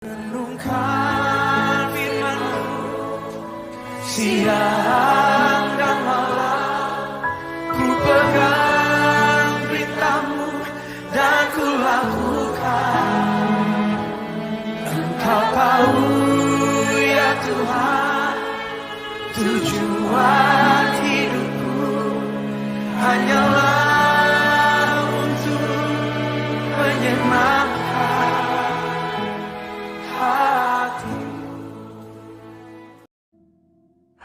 Renungkan firman-Mu siang dan malam, ku pegang perintah-Mu dan ku lakukan. Engkau tahu ya Tuhan, tujuan hidupku hanyalah untuk menyenangkan hati.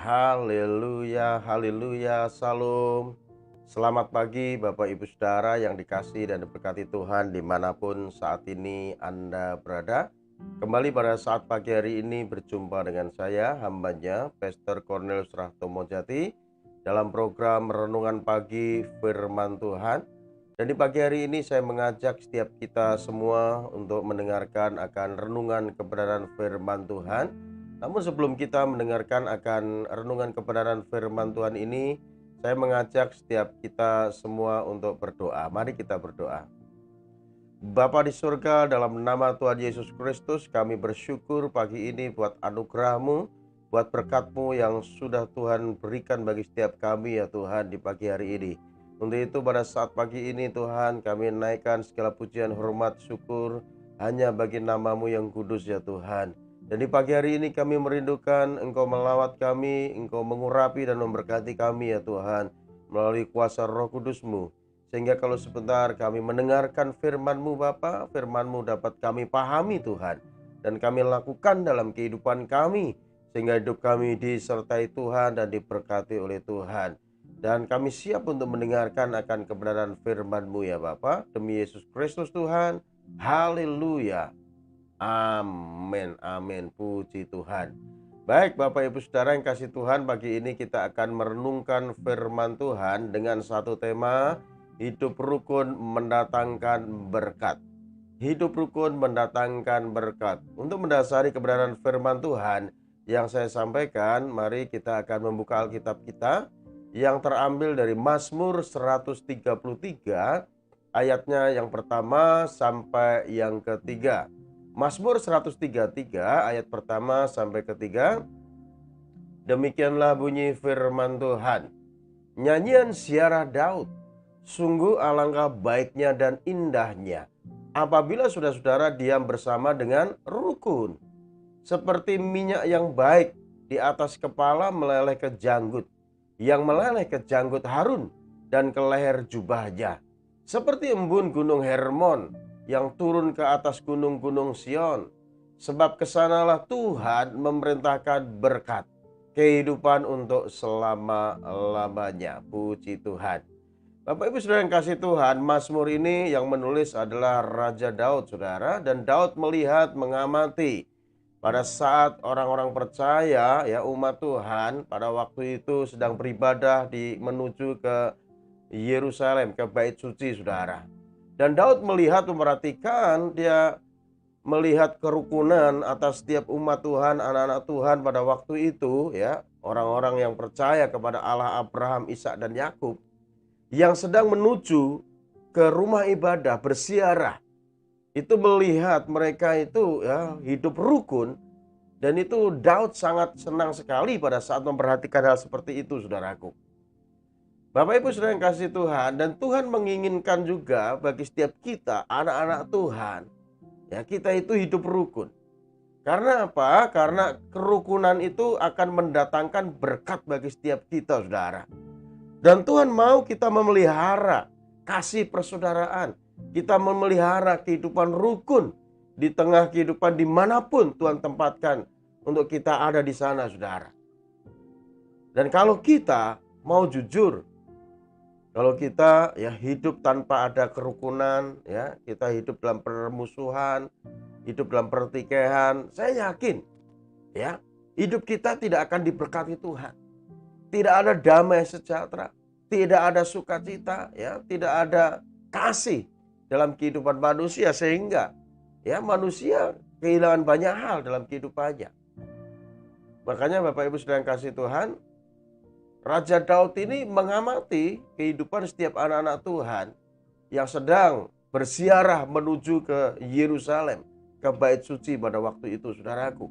Haleluya, haleluya, salam. Selamat pagi Bapak Ibu Saudara yang dikasihi dan diberkati Tuhan dimanapun saat ini Anda berada. Kembali pada saat pagi hari ini berjumpa dengan saya, hambanya, Pastor Cornelius Rahtomojati, dalam program Renungan Pagi Firman Tuhan. Dan di pagi hari ini saya mengajak setiap kita semua untuk mendengarkan akan renungan kebenaran firman Tuhan. Namun sebelum kita mendengarkan akan renungan kebenaran firman Tuhan ini, saya mengajak setiap kita semua untuk berdoa. Mari kita berdoa. Bapa di surga, dalam nama Tuhan Yesus Kristus, kami bersyukur pagi ini buat anugerah-Mu, buat berkat-Mu yang sudah Tuhan berikan bagi setiap kami ya Tuhan di pagi hari ini. Untuk itu pada saat pagi ini Tuhan, kami naikkan segala pujian, hormat, syukur hanya bagi nama-Mu yang kudus ya Tuhan. Dan di pagi hari ini kami merindukan Engkau melawat kami, Engkau mengurapi dan memberkati kami ya Tuhan, melalui kuasa Roh Kudus-Mu. Sehingga kalau sebentar kami mendengarkan firman-Mu Bapa, firman-Mu dapat kami pahami Tuhan, dan kami lakukan dalam kehidupan kami, sehingga hidup kami disertai Tuhan dan diberkati oleh Tuhan. Dan kami siap untuk mendengarkan akan kebenaran firman-Mu ya Bapa, demi Yesus Kristus Tuhan. Haleluya. Amin, amin, puji Tuhan. Baik Bapak Ibu Saudara yang kasih Tuhan, pagi ini kita akan merenungkan firman Tuhan dengan satu tema, hidup rukun mendatangkan berkat. Hidup rukun mendatangkan berkat. Untuk mendasari kebenaran firman Tuhan yang saya sampaikan, mari kita akan membuka Alkitab kita yang terambil dari Mazmur 133 ayatnya yang pertama sampai yang ketiga. Mazmur 133 ayat pertama sampai ketiga. Demikianlah bunyi firman Tuhan. Nyanyian ziarah Daud, sungguh alangkah baiknya dan indahnya apabila saudara-saudara diam bersama dengan rukun. Seperti minyak yang baik di atas kepala meleleh ke janggut, yang meleleh ke janggut Harun dan ke leher jubahnya. Seperti embun gunung Hermon yang turun ke atas gunung-gunung Sion. Sebab kesanalah Tuhan memerintahkan berkat, kehidupan untuk selama-lamanya. Puji Tuhan. Bapak Ibu Saudara yang kasih Tuhan, Mazmur ini yang menulis adalah Raja Daud Saudara. Dan Daud melihat, mengamati pada saat orang-orang percaya ya umat Tuhan pada waktu itu sedang beribadah menuju ke Yerusalem, ke Bait Suci Saudara. Dan Daud melihat, memperhatikan, dia melihat kerukunan atas setiap umat Tuhan, anak-anak Tuhan pada waktu itu ya, orang-orang yang percaya kepada Allah Abraham, Ishak dan Yakub, yang sedang menuju ke rumah ibadah berziarah. Itu melihat mereka itu ya hidup rukun, dan itu Daud sangat senang sekali pada saat memperhatikan hal seperti itu saudaraku. Bapak Ibu Saudara yang kasih Tuhan, dan Tuhan menginginkan juga bagi setiap kita anak-anak Tuhan ya, kita itu hidup rukun. Karena apa? Karena kerukunan itu akan mendatangkan berkat bagi setiap kita saudara. Dan Tuhan mau kita memelihara kasih persaudaraan, kita memelihara kehidupan rukun di tengah kehidupan dimanapun Tuhan tempatkan untuk kita ada di sana saudara. Dan kalau kita mau jujur, kalau kita ya hidup tanpa ada kerukunan ya, kita hidup dalam permusuhan, hidup dalam pertikaian, saya yakin ya hidup kita tidak akan diberkati Tuhan. Tidak ada damai sejahtera, tidak ada sukacita ya, tidak ada kasih dalam kehidupan manusia, sehingga ya manusia kehilangan banyak hal dalam kehidupannya. Makanya Bapak Ibu Saudara yang kasih Tuhan, Raja Daud ini mengamati kehidupan setiap anak-anak Tuhan yang sedang berziarah menuju ke Yerusalem. ke bait suci pada waktu itu, saudaraku.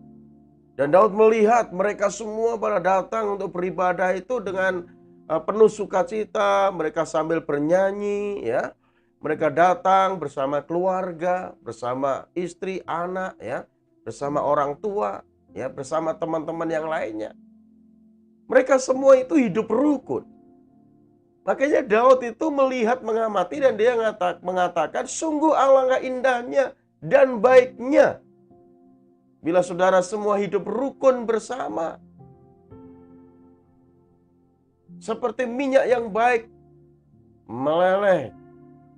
Dan Daud melihat mereka semua pada datang untuk beribadah itu dengan penuh sukacita, mereka sambil bernyanyi, ya. Mereka datang bersama keluarga, bersama istri, anak, ya, bersama orang tua, ya, bersama teman-teman yang lainnya. Mereka semua itu hidup rukun. Makanya Daud itu melihat, mengamati, dan dia mengatakan, sungguh alangkah indahnya dan baiknya bila saudara semua hidup rukun bersama. Seperti minyak yang baik meleleh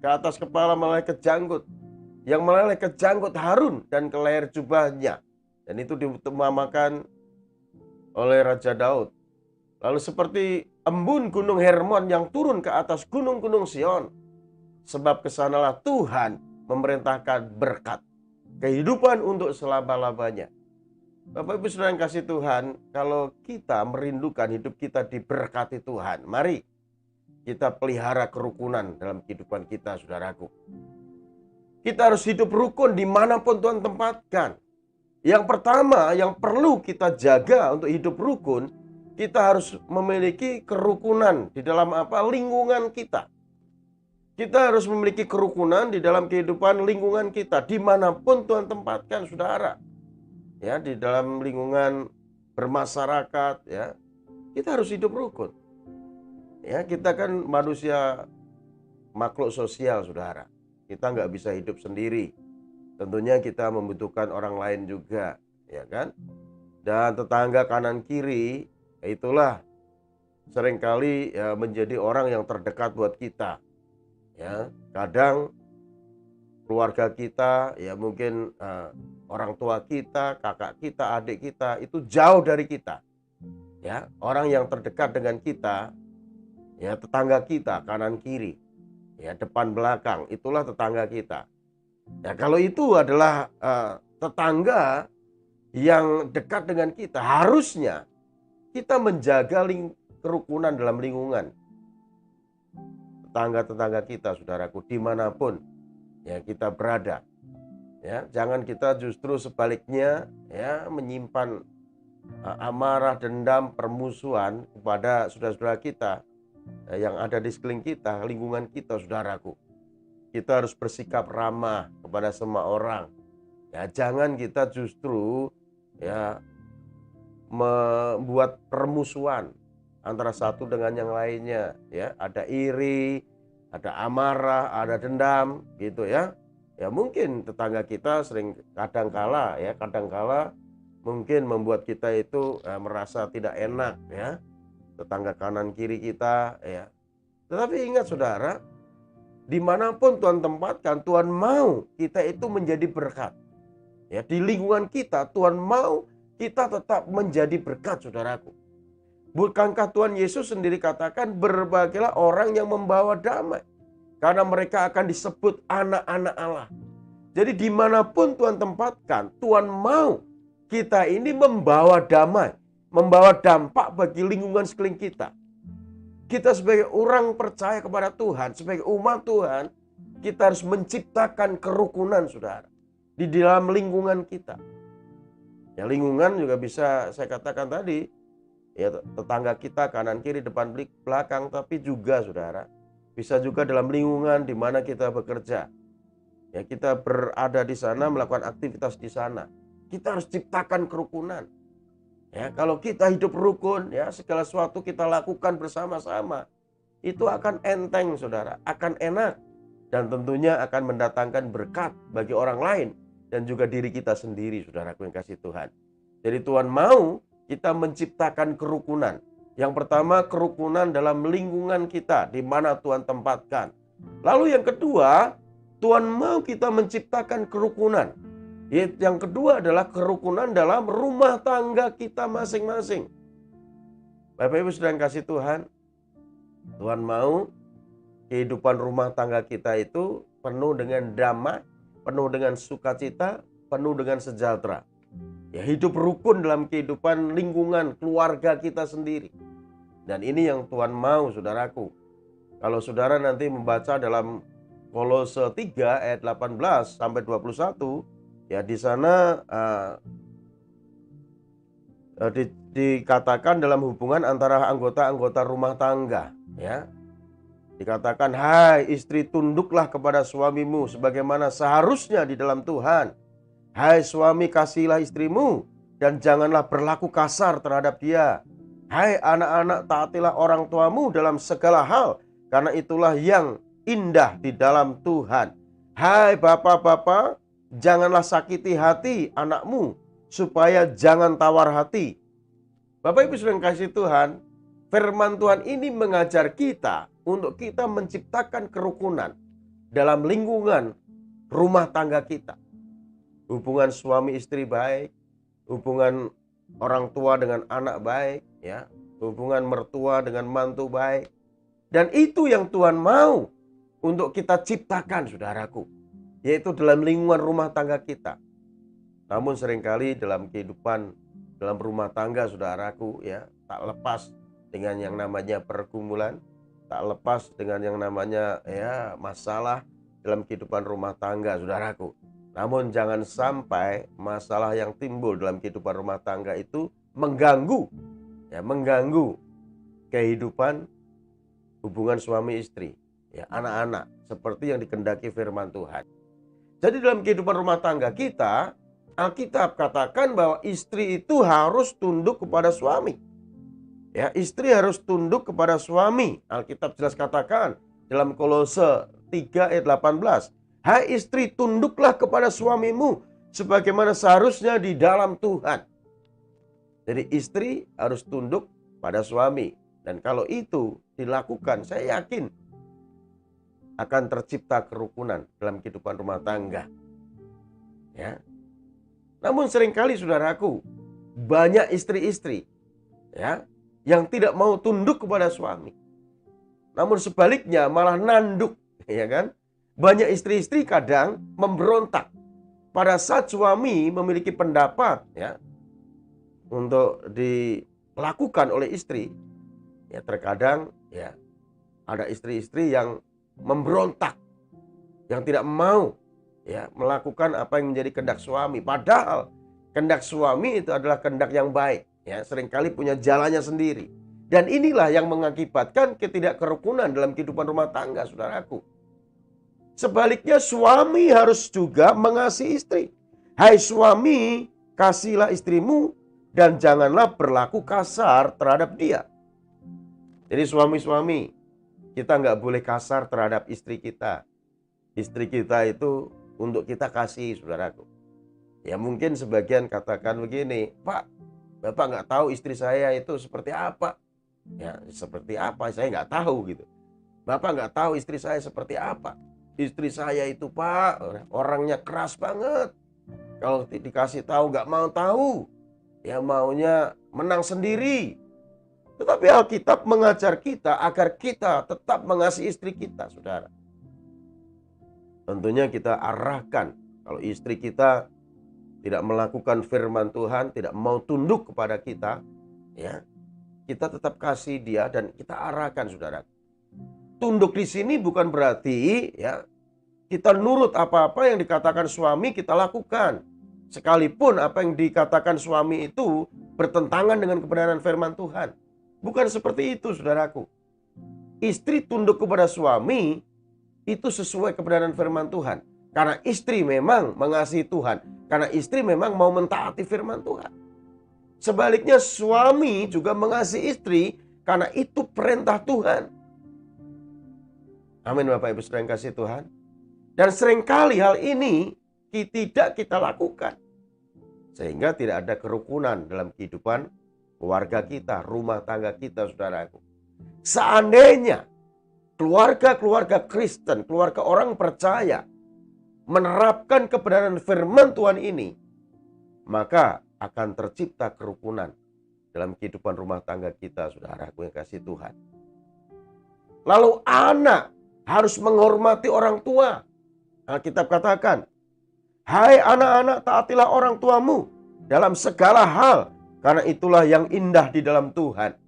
ke atas kepala, meleleh ke janggut. Yang meleleh ke janggut Harun dan ke leher jubahnya. Dan itu diutamakan oleh Raja Daud. Lalu seperti embun gunung Hermon yang turun ke atas gunung-gunung Sion. Sebab kesanalah Tuhan memerintahkan berkat. Kehidupan untuk selama-lamanya. Bapak Ibu Saudara yang kasih Tuhan, kalau kita merindukan hidup kita diberkati Tuhan, mari kita pelihara kerukunan dalam kehidupan kita, saudaraku. Kita harus hidup rukun dimanapun Tuhan tempatkan. Yang pertama yang perlu kita jaga untuk hidup rukun, kita harus memiliki kerukunan di dalam apa? Lingkungan kita. Kita harus memiliki kerukunan di dalam kehidupan lingkungan kita, dimanapun Tuhan tempatkan, saudara. Ya, di dalam lingkungan bermasyarakat, ya, kita harus hidup rukun. Ya, kita kan manusia makhluk sosial, saudara. Kita nggak bisa hidup sendiri. Tentunya kita membutuhkan orang lain juga, ya kan? Dan tetangga kanan kiri, itulah seringkali ya, menjadi orang yang terdekat buat kita. Ya, kadang keluarga kita, ya mungkin orang tua kita, kakak kita, adik kita itu jauh dari kita. Ya, orang yang terdekat dengan kita, ya tetangga kita kanan kiri, ya depan belakang, itulah tetangga kita. Ya, kalau itu adalah tetangga yang dekat dengan kita, harusnya kita menjaga kerukunan dalam lingkungan tetangga-tetangga kita, saudaraku, dimanapun ya kita berada. Ya, jangan kita justru sebaliknya ya menyimpan amarah, dendam, permusuhan kepada saudara-saudara kita yang ada di sekeliling kita, lingkungan kita, saudaraku. Kita harus bersikap ramah kepada semua orang. Ya, jangan kita justru ya membuat permusuhan antara satu dengan yang lainnya, ya. Ada iri, ada amarah, ada dendam, gitu ya. Ya mungkin tetangga kita sering kadangkala mungkin membuat kita itu merasa tidak enak, ya. Tetangga kanan kiri kita, ya. Tetapi ingat, saudara, dimanapun Tuhan tempatkan, Tuhan mau kita itu menjadi berkat. Ya, di lingkungan kita, Tuhan mau kita tetap menjadi berkat, saudaraku. Bukankah Tuhan Yesus sendiri katakan, berbahagialah orang yang membawa damai, karena mereka akan disebut anak-anak Allah. Jadi dimanapun Tuhan tempatkan, Tuhan mau kita ini membawa damai, membawa dampak bagi lingkungan sekeliling kita. Kita sebagai orang percaya kepada Tuhan, sebagai umat Tuhan, kita harus menciptakan kerukunan, saudara, di dalam lingkungan kita. Ya, lingkungan juga bisa saya katakan tadi, ya tetangga kita kanan kiri depan belakang, tapi juga, saudara, bisa juga dalam lingkungan di mana kita bekerja. Ya, kita berada di sana, melakukan aktivitas di sana. Kita harus ciptakan kerukunan. Ya, kalau kita hidup rukun, ya segala sesuatu kita lakukan bersama-sama, itu akan enteng, saudara, akan enak, dan tentunya akan mendatangkan berkat bagi orang lain dan juga diri kita sendiri, saudaraku yang kasih Tuhan. Jadi Tuhan mau kita menciptakan kerukunan. Yang pertama, kerukunan dalam lingkungan kita, di mana Tuhan tempatkan. Lalu yang kedua, Tuhan mau kita menciptakan kerukunan. Yang kedua adalah kerukunan dalam rumah tangga kita masing-masing. Bapak Ibu Saudara yang kasih Tuhan, Tuhan mau kehidupan rumah tangga kita itu penuh dengan damai, penuh dengan sukacita, penuh dengan sejahtera. Ya, hidup rukun dalam kehidupan lingkungan keluarga kita sendiri. Dan ini yang Tuhan mau, saudaraku. Kalau saudara nanti membaca dalam Kolose 3 ayat 18 sampai 21, Ya, di sana dikatakan dalam hubungan antara anggota-anggota rumah tangga, ya. Dikatakan, hai istri, tunduklah kepada suamimu sebagaimana seharusnya di dalam Tuhan. Hai suami, kasihilah istrimu dan janganlah berlaku kasar terhadap dia. Hai anak-anak, taatilah orang tuamu dalam segala hal, karena itulah yang indah di dalam Tuhan. Hai bapak-bapak, janganlah sakiti hati anakmu, supaya jangan tawar hati. Bapak Ibu saudara yang kasih Tuhan, firman Tuhan ini mengajar kita untuk kita menciptakan kerukunan dalam lingkungan rumah tangga kita. Hubungan suami istri baik, hubungan orang tua dengan anak baik, ya, hubungan mertua dengan mantu baik. Dan itu yang Tuhan mau untuk kita ciptakan, saudaraku, yaitu dalam lingkungan rumah tangga kita. Namun seringkali dalam kehidupan dalam rumah tangga, saudaraku, ya, tak lepas dengan yang namanya pergumulan, tak lepas dengan yang namanya ya masalah dalam kehidupan rumah tangga, saudaraku. Namun jangan sampai masalah yang timbul dalam kehidupan rumah tangga itu mengganggu kehidupan hubungan suami istri, ya, anak-anak, seperti yang dikehendaki firman Tuhan. Jadi dalam kehidupan rumah tangga kita, Alkitab katakan bahwa istri itu harus tunduk kepada suami. Ya, istri harus tunduk kepada suami. Alkitab jelas katakan dalam Kolose 3 ayat 18. Hai istri, tunduklah kepada suamimu sebagaimana seharusnya di dalam Tuhan. Jadi istri harus tunduk pada suami. Dan kalau itu dilakukan, saya yakin akan tercipta kerukunan dalam kehidupan rumah tangga. Ya. Namun seringkali, saudaraku, banyak istri-istri, ya, yang tidak mau tunduk kepada suami. Namun sebaliknya malah nanduk, ya kan? Banyak istri-istri kadang memberontak pada saat suami memiliki pendapat, ya, untuk dilakukan oleh istri. Ya, terkadang, ya, ada istri-istri yang memberontak, yang tidak mau, ya, melakukan apa yang menjadi kehendak suami. Padahal kehendak suami itu adalah kehendak yang baik, ya, seringkali punya jalannya sendiri. Dan inilah yang mengakibatkan ketidakkerukunan dalam kehidupan rumah tangga, saudaraku. Sebaliknya suami harus juga mengasihi istri. Hai suami, kasihilah istrimu dan janganlah berlaku kasar terhadap dia. Jadi suami-suami, kita nggak boleh kasar terhadap istri kita. Istri kita itu untuk kita kasih, saudaraku. Ya mungkin sebagian katakan begini, Pak, Bapak nggak tahu istri saya itu seperti apa. Ya seperti apa, saya nggak tahu gitu. Bapak nggak tahu istri saya seperti apa. Istri saya itu, Pak, orangnya keras banget. Kalau dikasih tahu nggak mau tahu. Ya maunya menang sendiri. Tetapi Alkitab mengajar kita agar kita tetap mengasihi istri kita, saudara. Tentunya kita arahkan, kalau istri kita tidak melakukan firman Tuhan, tidak mau tunduk kepada kita, ya, kita tetap kasih dia dan kita arahkan, saudara. Tunduk di sini bukan berarti, ya, kita nurut apa-apa yang dikatakan suami kita lakukan. Sekalipun apa yang dikatakan suami itu bertentangan dengan kebenaran firman Tuhan. Bukan seperti itu, saudaraku. Istri tunduk kepada suami itu sesuai kebenaran firman Tuhan. Karena istri memang mengasihi Tuhan. Karena istri memang mau mentaati firman Tuhan. Sebaliknya suami juga mengasihi istri karena itu perintah Tuhan. Amin, Bapak Ibu saudara yang kasih Tuhan. Dan seringkali hal ini tidak kita lakukan. Sehingga tidak ada kerukunan dalam kehidupan keluarga kita, rumah tangga kita, saudaraku. Seandainya keluarga-keluarga Kristen, keluarga orang percaya menerapkan kebenaran firman Tuhan ini, maka akan tercipta kerukunan dalam kehidupan rumah tangga kita, saudaraku yang kasih Tuhan. Lalu anak harus menghormati orang tua. Alkitab katakan, hai anak-anak, taatilah orang tuamu dalam segala hal, karena itulah yang indah di dalam Tuhan.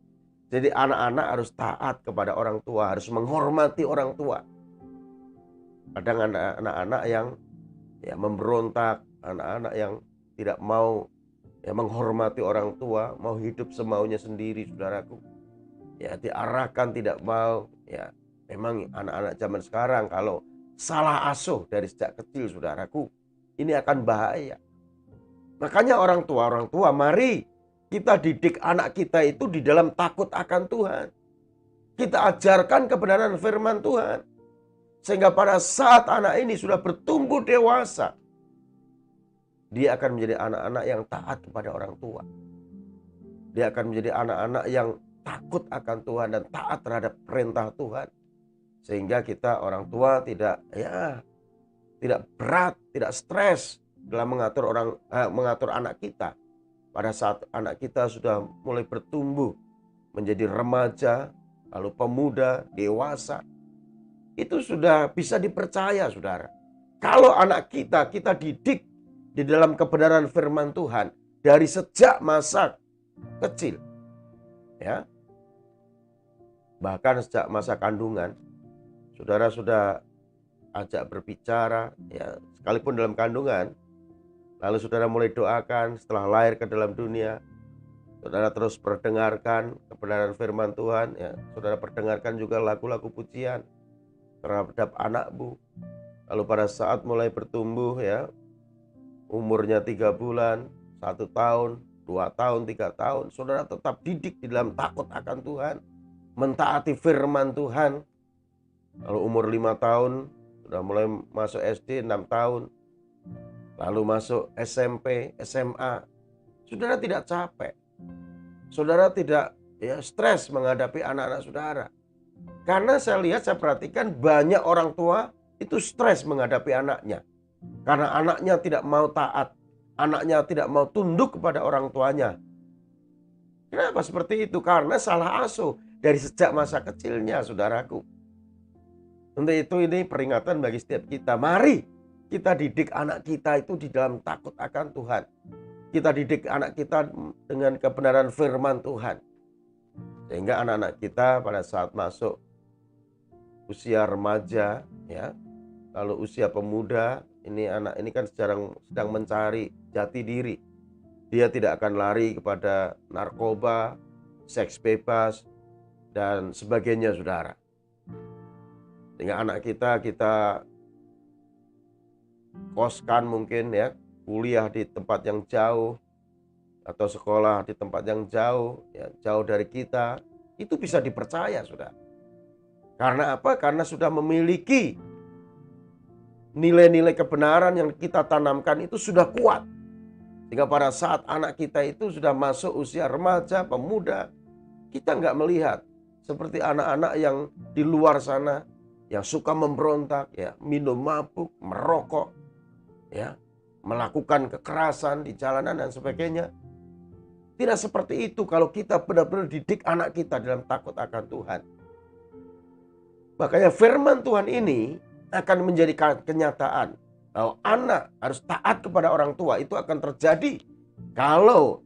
Jadi anak-anak harus taat kepada orang tua, harus menghormati orang tua. Kadang ada anak-anak yang ya memberontak, anak-anak yang tidak mau menghormati orang tua, mau hidup semaunya sendiri, saudaraku. Ya, diarahkan tidak mau. Ya, memang anak-anak zaman sekarang kalau salah asuh dari sejak kecil, saudaraku, ini akan bahaya. Makanya orang tua, mari kita didik anak kita itu di dalam takut akan Tuhan. Kita ajarkan kebenaran firman Tuhan. Sehingga pada saat anak ini sudah bertumbuh dewasa, dia akan menjadi anak-anak yang taat kepada orang tua. Dia akan menjadi anak-anak yang takut akan Tuhan dan taat terhadap perintah Tuhan. Sehingga kita orang tua tidak berat, tidak stres dalam mengatur anak kita. Pada saat anak kita sudah mulai bertumbuh menjadi remaja, lalu pemuda, dewasa, itu sudah bisa dipercaya, saudara. Kalau anak kita didik di dalam kebenaran firman Tuhan dari sejak masa kecil, ya, bahkan sejak masa kandungan, saudara sudah ajak berbicara, ya, sekalipun dalam kandungan. Lalu saudara mulai doakan setelah lahir ke dalam dunia. Saudara terus perdengarkan kebenaran firman Tuhan, ya. Saudara perdengarkan juga lagu-lagu pujian terhadap anakmu. Lalu pada saat mulai bertumbuh, ya, umurnya 3 bulan, 1 tahun, 2 tahun, 3 tahun, saudara tetap didik di dalam takut akan Tuhan, mentaati firman Tuhan. Lalu umur 5 tahun, sudah mulai masuk SD, 6 tahun, lalu masuk SMP, SMA, saudara tidak capek. Saudara tidak stres menghadapi anak-anak saudara. Karena saya perhatikan banyak orang tua itu stres menghadapi anaknya. Karena anaknya tidak mau taat, anaknya tidak mau tunduk kepada orang tuanya. Kenapa seperti itu? Karena salah asuh dari sejak masa kecilnya, saudaraku. Untuk itu ini peringatan bagi setiap kita. Mari kita didik anak kita itu di dalam takut akan Tuhan. Kita didik anak kita dengan kebenaran firman Tuhan. Sehingga anak-anak kita pada saat masuk usia remaja, ya, lalu usia pemuda, anak ini kan sedang mencari jati diri. Dia tidak akan lari kepada narkoba, seks bebas, dan sebagainya, saudara. Sehingga anak kita koskan mungkin, ya, kuliah di tempat yang jauh atau sekolah di tempat yang jauh, ya, jauh dari kita, itu bisa dipercaya, saudara. Karena apa? Karena sudah memiliki nilai-nilai kebenaran yang kita tanamkan itu sudah kuat. Sehingga pada saat anak kita itu sudah masuk usia remaja, pemuda, kita nggak melihat seperti anak-anak yang di luar sana yang suka memberontak, ya, minum mabuk, merokok, ya, melakukan kekerasan di jalanan dan sebagainya. Tidak seperti itu kalau kita benar-benar didik anak kita dalam takut akan Tuhan. Makanya firman Tuhan ini akan menjadi kenyataan bahwa anak harus taat kepada orang tua. Itu akan terjadi kalau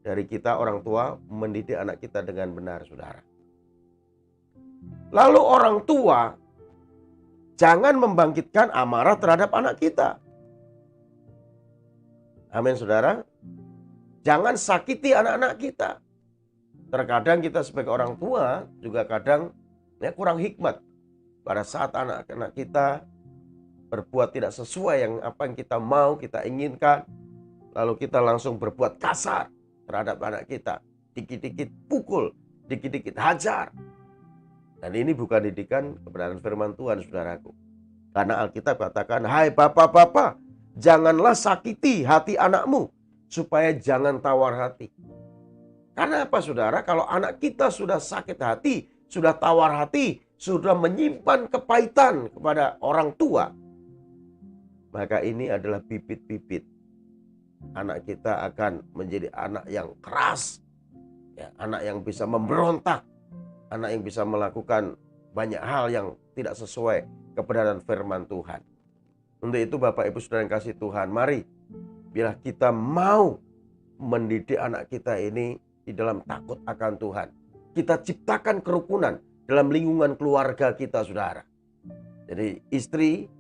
dari kita orang tua mendidik anak kita dengan benar, saudara. Lalu orang tua jangan membangkitkan amarah terhadap anak kita. Amin, saudara. Jangan sakiti anak-anak kita. Terkadang kita sebagai orang tua juga kadang kurang hikmat. Pada saat anak-anak kita berbuat tidak sesuai apa yang kita mau, kita inginkan, lalu kita langsung berbuat kasar terhadap anak kita. Dikit-dikit pukul, dikit-dikit hajar. Dan ini bukan didikan kebenaran firman Tuhan, saudaraku. Karena Alkitab katakan, hai bapak-bapak, janganlah sakiti hati anakmu, supaya jangan tawar hati. Karena apa, saudara? Kalau anak kita sudah sakit hati, sudah tawar hati, sudah menyimpan kepahitan kepada orang tua, maka ini adalah bibit-bibit. Anak kita akan menjadi anak yang keras, ya, anak yang bisa memberontak, anak yang bisa melakukan banyak hal yang tidak sesuai kebenaran firman Tuhan. Untuk itu Bapak Ibu Saudara yang kasih Tuhan, mari bila kita mau mendidik anak kita ini di dalam takut akan Tuhan, kita ciptakan kerukunan dalam lingkungan keluarga kita, saudara. Jadi istri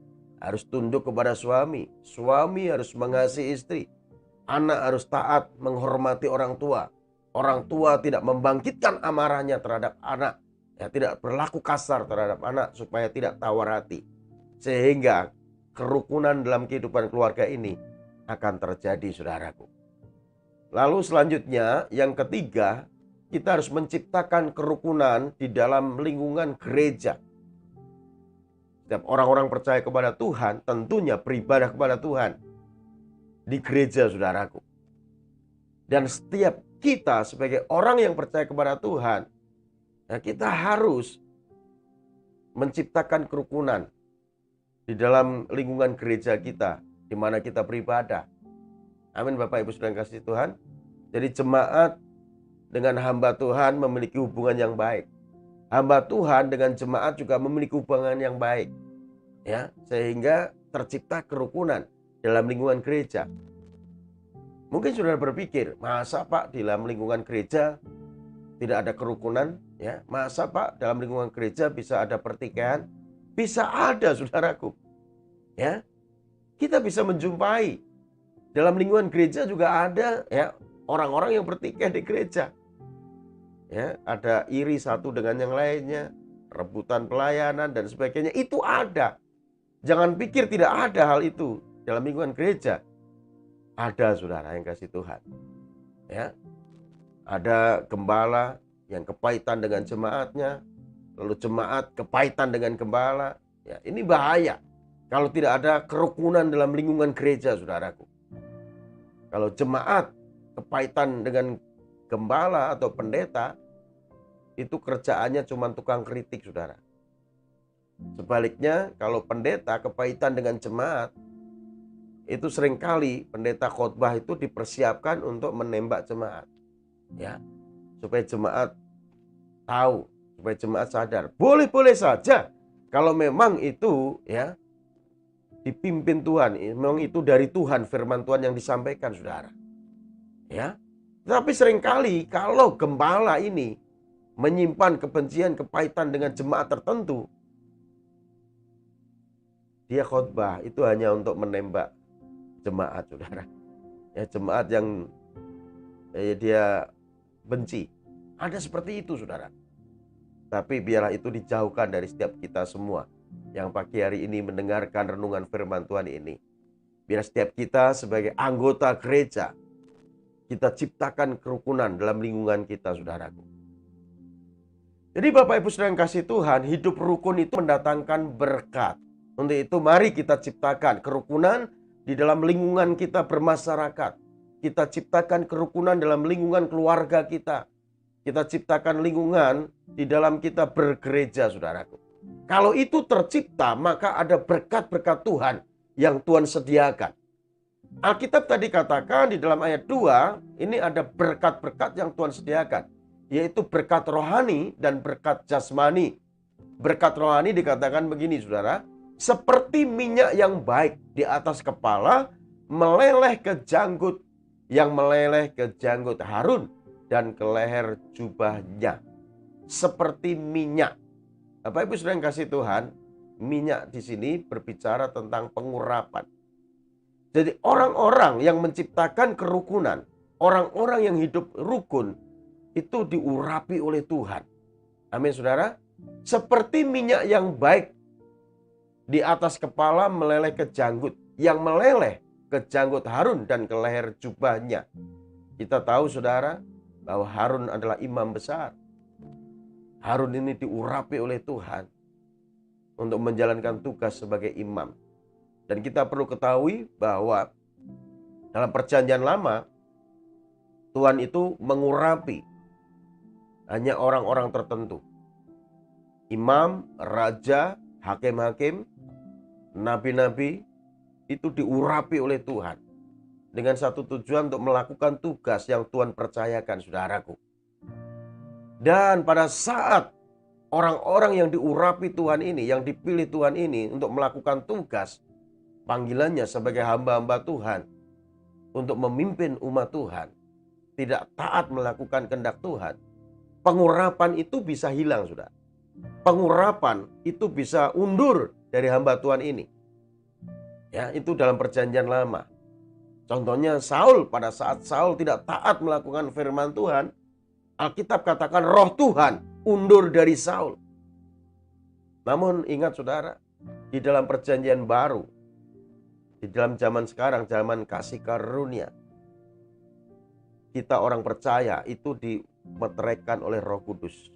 harus tunduk kepada suami, suami harus mengasihi istri, anak harus taat menghormati orang tua tidak membangkitkan amarahnya terhadap anak, ya, tidak berlaku kasar terhadap anak supaya tidak tawar hati, sehingga kerukunan dalam kehidupan keluarga ini akan terjadi, saudaraku. Lalu selanjutnya, yang ketiga, kita harus menciptakan kerukunan di dalam lingkungan gereja. Setiap orang-orang percaya kepada Tuhan tentunya beribadah kepada Tuhan di gereja, saudaraku. Dan setiap kita sebagai orang yang percaya kepada Tuhan, ya, kita harus menciptakan kerukunan di dalam lingkungan gereja kita, di mana kita beribadah. Amin, Bapak Ibu saudara kasih Tuhan. Jadi jemaat dengan hamba Tuhan memiliki hubungan yang baik. Hamba Tuhan dengan jemaat juga memiliki hubungan yang baik, ya, sehingga tercipta kerukunan dalam lingkungan gereja. Mungkin saudara berpikir, masa Pak di dalam lingkungan gereja tidak ada kerukunan? Ya, masa Pak dalam lingkungan gereja bisa ada pertikaian? Bisa ada, saudaraku. Ya, kita bisa menjumpai dalam lingkungan gereja juga ada, ya, orang-orang yang bertikai di gereja. Ya, ada iri satu dengan yang lainnya, rebutan pelayanan dan sebagainya, itu ada. Jangan pikir tidak ada hal itu dalam lingkungan gereja. Ada, saudara yang kasih Tuhan. Ya, ada gembala yang kepahitan dengan jemaatnya, lalu jemaat kepahitan dengan gembala. Ya, ini bahaya kalau tidak ada kerukunan dalam lingkungan gereja, saudaraku. Kalau jemaat kepahitan dengan gembala atau pendeta, itu kerjaannya cuma tukang kritik, saudara. Sebaliknya, kalau pendeta kepahitan dengan jemaat, itu seringkali pendeta khotbah itu dipersiapkan untuk menembak jemaat, ya, supaya jemaat tahu, supaya jemaat sadar. Boleh-boleh saja kalau memang itu, ya, dipimpin Tuhan, memang itu dari Tuhan, firman Tuhan yang disampaikan, saudara. Ya, tapi seringkali kalau gembala ini menyimpan kebencian, kepahitan dengan jemaat tertentu, dia khotbah itu hanya untuk menembak jemaat, saudara. Ya, jemaat yang dia benci. Ada seperti itu, saudara. Tapi biarlah itu dijauhkan dari setiap kita semua yang pagi hari ini mendengarkan renungan firman Tuhan ini. Biar setiap kita sebagai anggota gereja, kita ciptakan kerukunan dalam lingkungan kita, saudaraku. Jadi Bapak Ibu saudara yang kasih Tuhan, hidup rukun itu mendatangkan berkat. Untuk itu mari kita ciptakan kerukunan di dalam lingkungan kita bermasyarakat. Kita ciptakan kerukunan dalam lingkungan keluarga kita. Kita ciptakan lingkungan di dalam kita bergereja, saudaraku. Kalau itu tercipta, maka ada berkat-berkat Tuhan yang Tuhan sediakan. Alkitab tadi katakan di dalam ayat 2, ini ada berkat-berkat yang Tuhan sediakan, yaitu berkat rohani dan berkat jasmani. Berkat rohani dikatakan begini, saudara, seperti minyak yang baik di atas kepala, meleleh ke janggut, yang meleleh ke janggut Harun dan ke leher jubahnya. Seperti minyak. Bapak Ibu saudara yang kasih Tuhan, minyak di sini berbicara tentang pengurapan. Jadi orang-orang yang menciptakan kerukunan, orang-orang yang hidup rukun, itu diurapi oleh Tuhan. Amin, saudara. Seperti minyak yang baik di atas kepala meleleh ke janggut, yang meleleh ke janggut Harun dan ke leher jubahnya. Kita tahu, saudara, bahwa Harun adalah imam besar. Harun ini diurapi oleh Tuhan untuk menjalankan tugas sebagai imam. Dan kita perlu ketahui bahwa dalam perjanjian lama, Tuhan itu mengurapi hanya orang-orang tertentu. Imam, raja, hakim-hakim, nabi-nabi itu diurapi oleh Tuhan dengan satu tujuan untuk melakukan tugas yang Tuhan percayakan, saudaraku. Dan pada saat orang-orang yang diurapi Tuhan ini, yang dipilih Tuhan ini untuk melakukan tugas panggilannya sebagai hamba-hamba Tuhan untuk memimpin umat Tuhan, tidak taat melakukan kehendak Tuhan, pengurapan itu bisa hilang, saudara. Pengurapan itu bisa undur dari hamba Tuhan ini. Ya, itu dalam perjanjian lama. Contohnya Saul, pada saat Saul tidak taat melakukan firman Tuhan, Alkitab katakan roh Tuhan undur dari Saul. Namun ingat saudara, di dalam perjanjian baru, di dalam zaman sekarang, zaman kasih karunia, kita orang percaya itu dimeteraikan oleh Roh Kudus.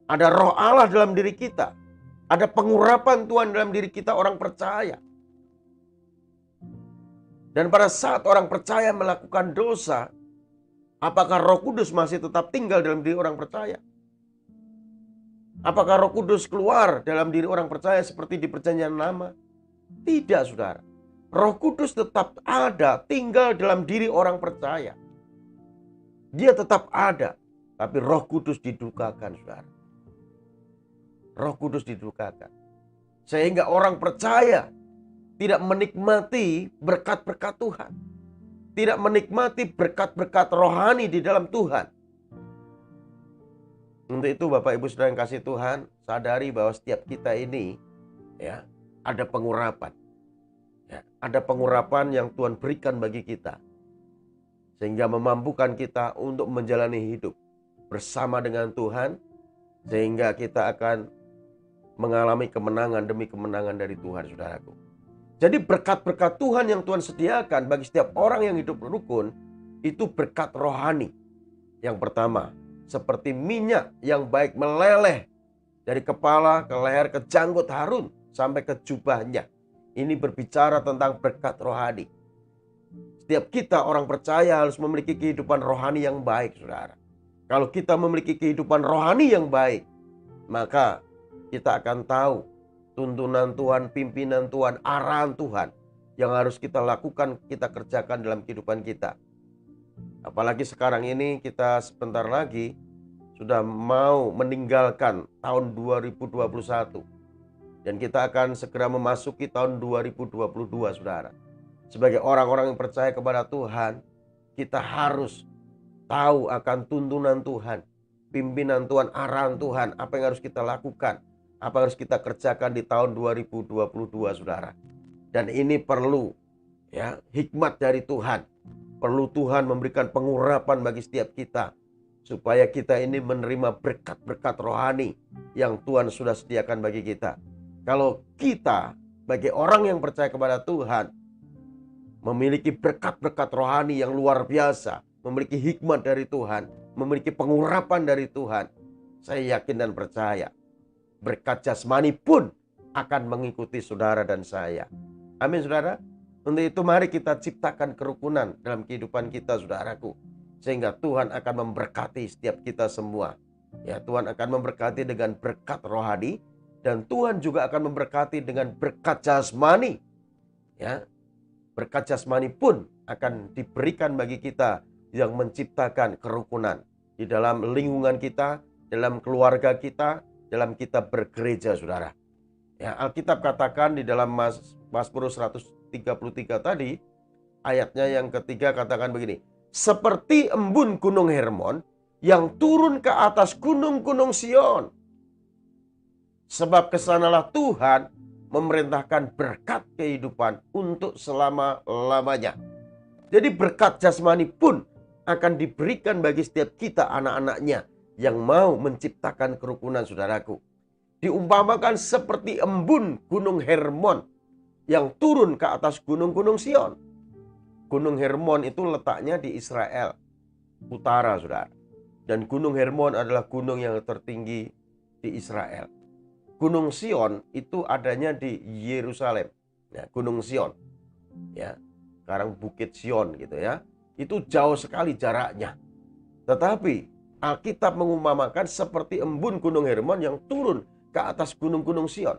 Ada roh Allah dalam diri kita. Ada pengurapan Tuhan dalam diri kita orang percaya. Dan pada saat orang percaya melakukan dosa, apakah Roh Kudus masih tetap tinggal dalam diri orang percaya? Apakah Roh Kudus keluar dalam diri orang percaya seperti di perjanjian lama? Tidak, saudara. Roh Kudus tetap ada, tinggal dalam diri orang percaya. Dia tetap ada, tapi Roh Kudus didukakan, saudara. Roh Kudus didukakan. Sehingga orang percaya tidak menikmati berkat-berkat Tuhan. Tidak menikmati berkat-berkat rohani di dalam Tuhan. Untuk itu Bapak Ibu Saudara yang kasih Tuhan, sadari bahwa setiap kita ini ya ada pengurapan. Ya, ada pengurapan yang Tuhan berikan bagi kita. Sehingga memampukan kita untuk menjalani hidup bersama dengan Tuhan. Sehingga kita akan mengalami kemenangan demi kemenangan dari Tuhan, saudaraku. Jadi berkat-berkat Tuhan yang Tuhan sediakan bagi setiap orang yang hidup rukun, itu berkat rohani. Yang pertama, seperti minyak yang baik meleleh dari kepala ke leher ke janggut Harun sampai ke jubahnya. Ini berbicara tentang berkat rohani. Setiap kita orang percaya harus memiliki kehidupan rohani yang baik, saudara. Kalau kita memiliki kehidupan rohani yang baik, maka kita akan tahu tuntunan Tuhan, pimpinan Tuhan, arahan Tuhan yang harus kita lakukan, kita kerjakan dalam kehidupan kita. Apalagi sekarang ini kita sebentar lagi sudah mau meninggalkan tahun 2021. Dan kita akan segera memasuki tahun 2022, saudara. Sebagai orang-orang yang percaya kepada Tuhan, kita harus tahu akan tuntunan Tuhan, pimpinan Tuhan, arahan Tuhan, apa yang harus kita lakukan, apa yang harus kita kerjakan di tahun 2022, saudara. Dan ini perlu ya hikmat dari Tuhan. Perlu Tuhan memberikan pengurapan bagi setiap kita, supaya kita ini menerima berkat-berkat rohani yang Tuhan sudah sediakan bagi kita. Kalau kita bagi orang yang percaya kepada Tuhan, memiliki berkat-berkat rohani yang luar biasa, memiliki hikmat dari Tuhan, memiliki pengurapan dari Tuhan, saya yakin dan percaya berkat jasmani pun akan mengikuti saudara dan saya. Amin, saudara. Untuk itu mari kita ciptakan kerukunan dalam kehidupan kita, saudaraku. Sehingga Tuhan akan memberkati setiap kita semua. Ya, Tuhan akan memberkati dengan berkat rohani. Dan Tuhan juga akan memberkati dengan berkat jasmani. Ya, berkat jasmani pun akan diberikan bagi kita yang menciptakan kerukunan. Di dalam lingkungan kita, dalam keluarga kita, dalam kita bergereja, saudara. Ya, Alkitab katakan di dalam Mazmur 133 tadi, ayatnya yang ketiga katakan begini. Seperti embun gunung Hermon yang turun ke atas gunung-gunung Sion. Sebab kesanalah Tuhan memerintahkan berkat kehidupan untuk selama-lamanya. Jadi berkat jasmani pun akan diberikan bagi setiap kita anak-anaknya yang mau menciptakan kerukunan, saudaraku. Diumpamakan seperti embun gunung Hermon yang turun ke atas gunung-gunung Sion. Gunung Hermon itu letaknya di Israel utara, saudara. Dan gunung Hermon adalah gunung yang tertinggi di Israel. Gunung Sion itu adanya di Yerusalem. Ya, Gunung Sion. Ya, sekarang Bukit Sion gitu ya. Itu jauh sekali jaraknya. Tetapi Alkitab mengumpamakan seperti embun gunung Hermon yang turun ke atas gunung-gunung Sion.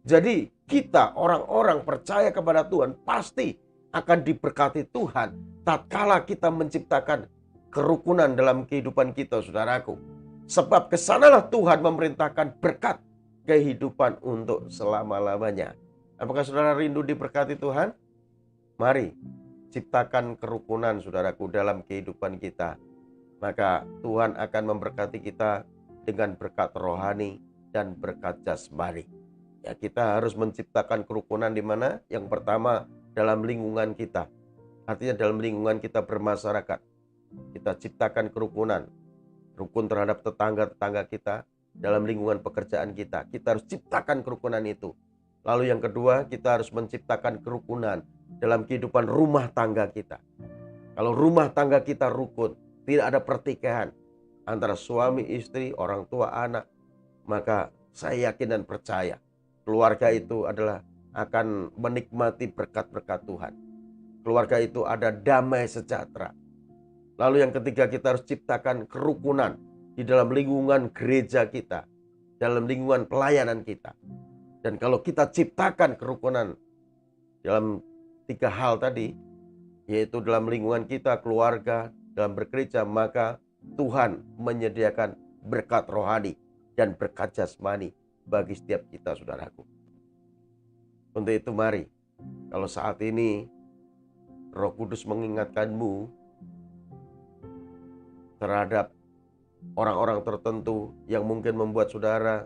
Jadi kita orang-orang percaya kepada Tuhan pasti akan diberkati Tuhan tatkala kita menciptakan kerukunan dalam kehidupan kita, saudaraku. Sebab kesanalah Tuhan memerintahkan berkat kehidupan untuk selama-lamanya. Apakah saudara rindu diberkati Tuhan? Mari ciptakan kerukunan, saudaraku, dalam kehidupan kita. Maka Tuhan akan memberkati kita dengan berkat rohani dan berkat jasmani. Ya, kita harus menciptakan kerukunan di mana? Yang pertama dalam lingkungan kita. Artinya dalam lingkungan kita bermasyarakat. Kita ciptakan kerukunan. Rukun terhadap tetangga-tetangga kita. Dalam lingkungan pekerjaan kita. Kita harus ciptakan kerukunan itu. Lalu yang kedua, kita harus menciptakan kerukunan dalam kehidupan rumah tangga kita. Kalau rumah tangga kita rukun, tidak ada pertikaian antara suami, istri, orang tua, anak, maka saya yakin dan percaya keluarga itu adalah akan menikmati berkat-berkat Tuhan. Keluarga itu ada damai sejahtera. Lalu yang ketiga, kita harus ciptakan kerukunan di dalam lingkungan gereja kita, dalam lingkungan pelayanan kita. Dan kalau kita ciptakan kerukunan dalam 3 hal tadi, yaitu dalam lingkungan kita, keluarga, dalam bergereja, maka Tuhan menyediakan berkat rohani dan berkat jasmani bagi setiap kita, saudaraku. Untuk itu mari, kalau saat ini Roh Kudus mengingatkanmu terhadap orang-orang tertentu yang mungkin membuat saudara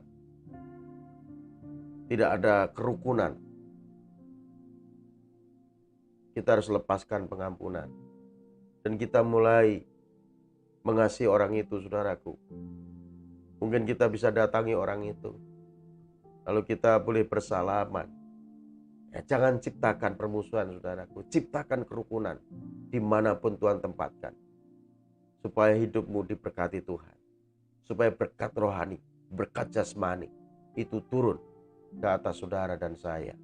tidak ada kerukunan, kita harus lepaskan pengampunan. Dan kita mulai mengasihi orang itu, saudaraku. Mungkin kita bisa datangi orang itu, lalu kita boleh bersalaman. Ya, jangan ciptakan permusuhan, saudaraku. Ciptakan kerukunan dimanapun Tuhan tempatkan. Supaya hidupmu diberkati Tuhan. Supaya berkat rohani, berkat jasmani itu turun ke atas saudara dan saya.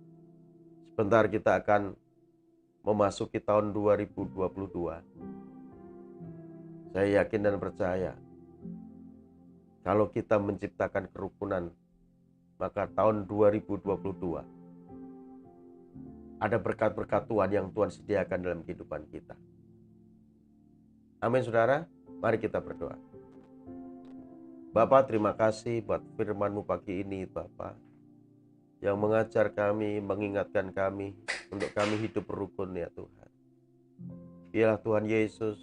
Sebentar kita akan memasuki tahun 2022. Saya yakin dan percaya kalau kita menciptakan kerukunan, maka tahun 2022 ada berkat-berkat Tuhan yang Tuhan sediakan dalam kehidupan kita. Amin, saudara. Mari kita berdoa. Bapa, terima kasih buat firman-Mu pagi ini, Bapa, yang mengajar kami, mengingatkan kami untuk kami hidup rukun, ya Tuhan. Biarlah Tuhan Yesus,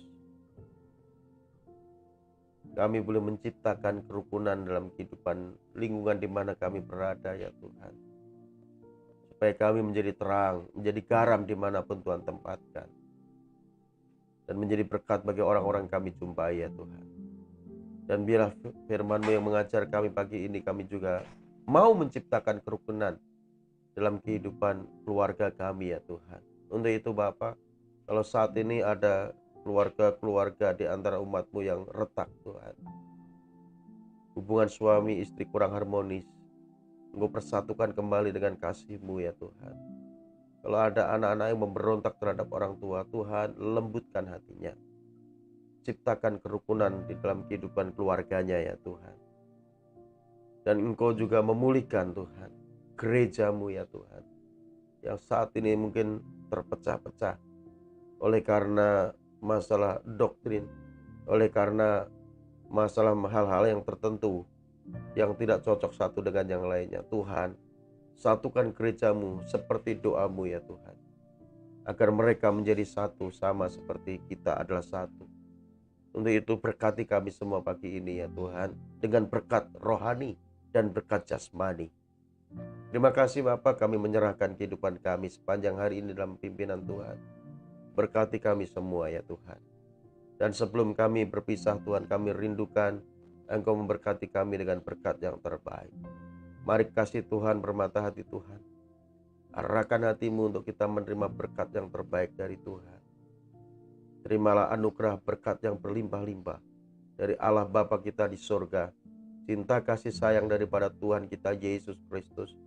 kami boleh menciptakan kerukunan dalam kehidupan lingkungan di mana kami berada, ya Tuhan. Supaya kami menjadi terang, menjadi garam dimanapun Tuhan tempatkan. Dan menjadi berkat bagi orang-orang kami jumpai, ya Tuhan. Dan biarlah firman-Mu yang mengajar kami pagi ini, kami juga mau menciptakan kerukunan dalam kehidupan keluarga kami, ya Tuhan. Untuk itu Bapa, kalau saat ini ada keluarga-keluarga di antara umat-Mu yang retak, Tuhan, hubungan suami istri kurang harmonis, Engkau persatukan kembali dengan kasih-Mu, ya Tuhan. Kalau ada anak-anak yang memberontak terhadap orang tua, Tuhan lembutkan hatinya. Ciptakan kerukunan di dalam kehidupan keluarganya, ya Tuhan. Dan Engkau juga memulihkan, Tuhan, gereja-Mu, ya Tuhan, yang saat ini mungkin terpecah-pecah oleh karena masalah doktrin, oleh karena masalah hal-hal yang tertentu yang tidak cocok satu dengan yang lainnya. Tuhan, satukan gereja-Mu seperti doa-Mu, ya Tuhan, agar mereka menjadi satu sama seperti kita adalah satu. Untuk itu berkati kami semua pagi ini, ya Tuhan, dengan berkat rohani dan berkat jasmani. Terima kasih Bapa, kami menyerahkan kehidupan kami sepanjang hari ini dalam pimpinan Tuhan. Berkati kami semua, ya Tuhan. Dan sebelum kami berpisah, Tuhan, kami rindukan Engkau memberkati kami dengan berkat yang terbaik. Mari kasih Tuhan, bermata hati Tuhan. Arahkan hatimu untuk kita menerima berkat yang terbaik dari Tuhan. Terimalah anugerah berkat yang berlimpah-limpah dari Allah Bapa kita di sorga. Cinta kasih sayang daripada Tuhan kita Yesus Kristus,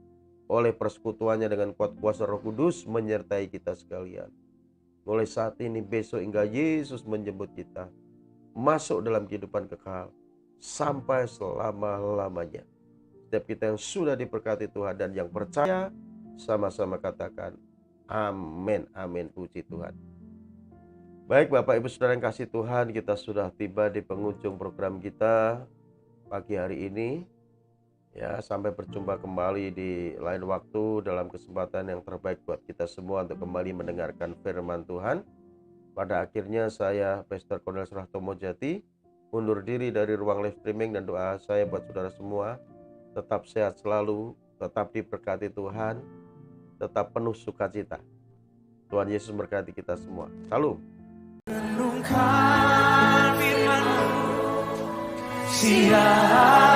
oleh persekutuannya dengan kuat kuasa Roh Kudus menyertai kita sekalian. Mulai saat ini, besok, hingga Yesus menjemput kita masuk dalam kehidupan kekal sampai selama-lamanya. Setiap kita yang sudah diberkati Tuhan dan yang percaya, sama-sama katakan amin, amin, puji Tuhan. Baik Bapak Ibu Saudara yang kasih Tuhan, kita sudah tiba di penghujung program kita pagi hari ini. Ya, sampai berjumpa kembali di lain waktu dalam kesempatan yang terbaik buat kita semua untuk kembali mendengarkan firman Tuhan. Pada akhirnya saya, Pastor Cornelius Rahtomo Jati, undur diri dari ruang live streaming, dan doa saya buat saudara semua tetap sehat selalu, tetap diberkati Tuhan, tetap penuh sukacita. Tuhan Yesus memberkati kita semua. Salam. Renungkan firman-Mu, siap